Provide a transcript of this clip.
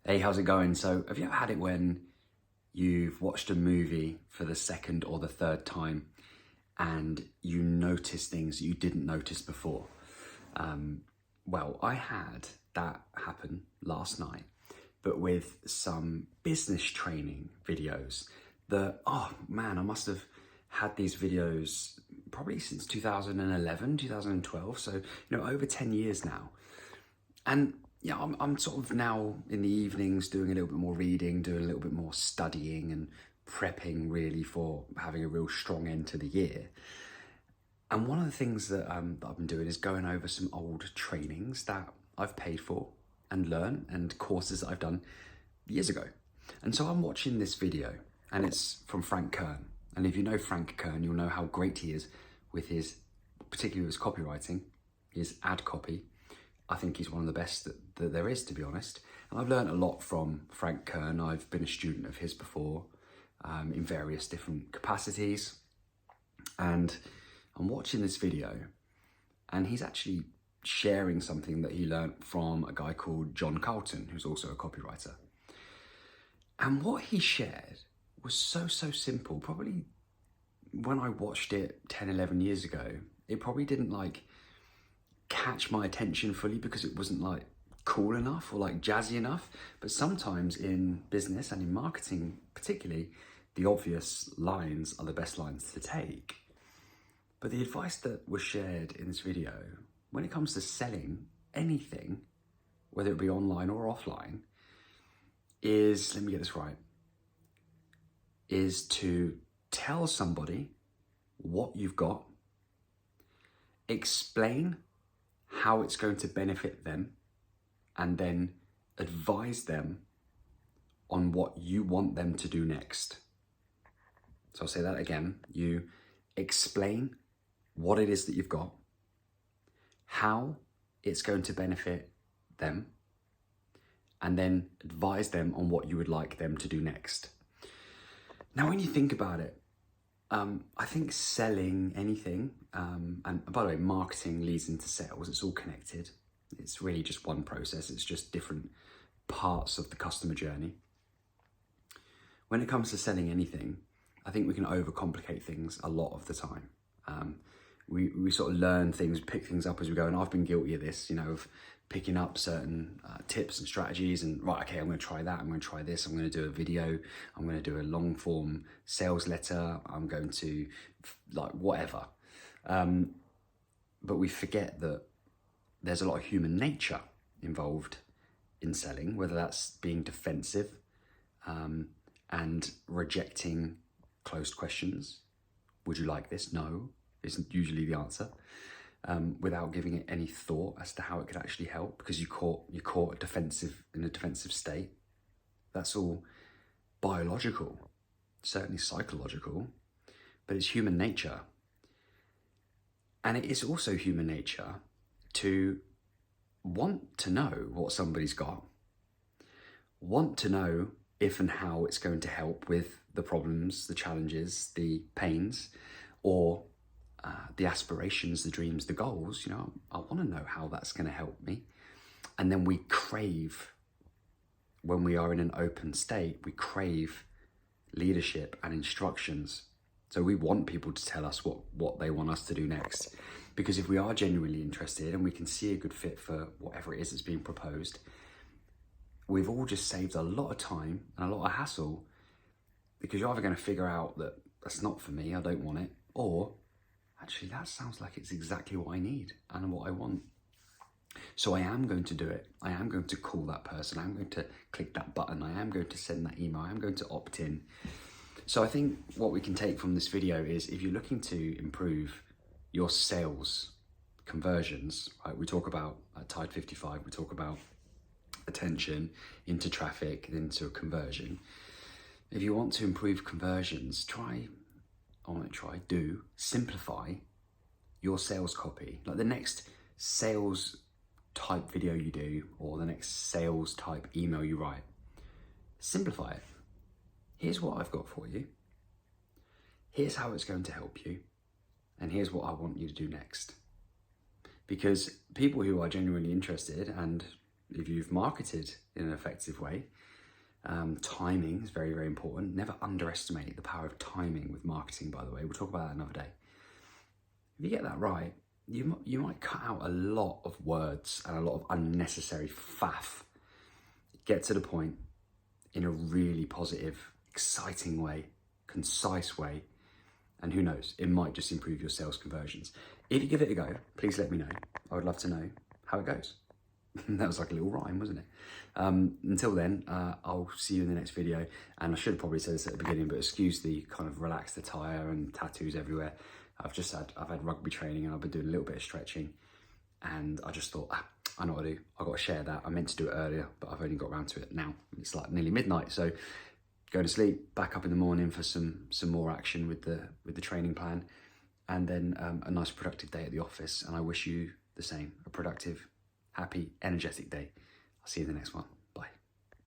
Hey, how's it going? So, have you ever had it when you've watched a movie for the second or the third time and you notice things you didn't notice before? Well, I had that happen last night, but with some business training videos that, oh man, I must have had these videos probably since 2011, 2012. So, over 10 years now. And yeah, I'm sort of now in the evenings doing a little bit more reading, doing a little bit more studying and prepping really for having a real strong end to the year. And one of the things that I've been doing is going over some old trainings that I've paid for and learned and courses that I've done years ago. And so I'm watching this video and it's from Frank Kern. And if you know Frank Kern, you'll know how great he is with particularly with his copywriting, his ad copy. I think he's one of the best that there is, to be honest. And I've learned a lot from Frank Kern. I've been a student of his before in various different capacities. And I'm watching this video and he's actually sharing something that he learned from a guy called John Carlton, who's also a copywriter. And what he shared was so simple. Probably when I watched it 10, 11 years ago, it probably didn't catch my attention fully because it wasn't cool enough or jazzy enough. But sometimes in business and in marketing particularly, the obvious lines are the best lines to take. But the advice that was shared in this video, when it comes to selling anything, whether it be online or offline, is, let me get this right, is to tell somebody what you've got, explain how it's going to benefit them, and then advise them on what you want them to do next. So I'll say that again. You explain what it is that you've got, how it's going to benefit them, and then advise them on what you would like them to do next. Now, when you think about it, I think selling anything, and by the way, marketing leads into sales, it's all connected. It's really just one process. It's just different parts of the customer journey. When it comes to selling anything, I think we can overcomplicate things a lot of the time. We sort of learn things, pick things up as we go, and I've been guilty of this, of picking up certain tips and strategies and right, okay, I'm going to try that, I'm going to try this, I'm going to do a video, I'm going to do a long form sales letter, I'm going to whatever. But we forget that there's a lot of human nature involved in selling, whether that's being defensive and rejecting closed questions. Would you like this? No, isn't usually the answer. Without giving it any thought as to how it could actually help, because you're caught in a defensive state. That's all biological, certainly psychological, but it's human nature. And it is also human nature to want to know what somebody's got, want to know if and how it's going to help with the problems, the challenges, the pains, or the aspirations, the dreams, the goals. I want to know how that's going to help me. And then we crave, when we are in an open state, we crave leadership and instructions. So we want people to tell us what they want us to do next. Because if we are genuinely interested and we can see a good fit for whatever it is that's being proposed, we've all just saved a lot of time and a lot of hassle, because you're either going to figure out that that's not for me, I don't want it, or actually that sounds like it's exactly what I need and what I want. So I am going to do it. I am going to call that person. I'm going to click that button. I am going to send that email. I am going to opt in. So I think what we can take from this video is, if you're looking to improve your sales conversions, right? We talk about Tide 55, we talk about attention into traffic, into a conversion. If you want to improve conversions, simplify your sales copy. Like the next sales type video you do, or the next sales type email you write, simplify it. Here's what I've got for you. Here's how it's going to help you. And here's what I want you to do next. Because people who are genuinely interested and if you've marketed in an effective way. Timing is very, very important. Never underestimate the power of timing with marketing, by the way. We'll talk about that another day. If you get that right, you might cut out a lot of words and a lot of unnecessary faff. Get to the point in a really positive, exciting way, concise way, and who knows, it might just improve your sales conversions. If you give it a go, please let me know. I would love to know how it goes. That was like a little rhyme, wasn't it? Until then, I'll see you in the next video. And I should have probably said this at the beginning, but excuse the kind of relaxed attire and tattoos everywhere. I've had rugby training and I've been doing a little bit of stretching. And I just thought, I know what to do. I've got to share that. I meant to do it earlier, but I've only got around to it now. It's like nearly midnight. So going to sleep, back up in the morning for some more action with the training plan. And then a nice productive day at the office. And I wish you the same, a productive, happy, energetic day. I'll see you in the next one.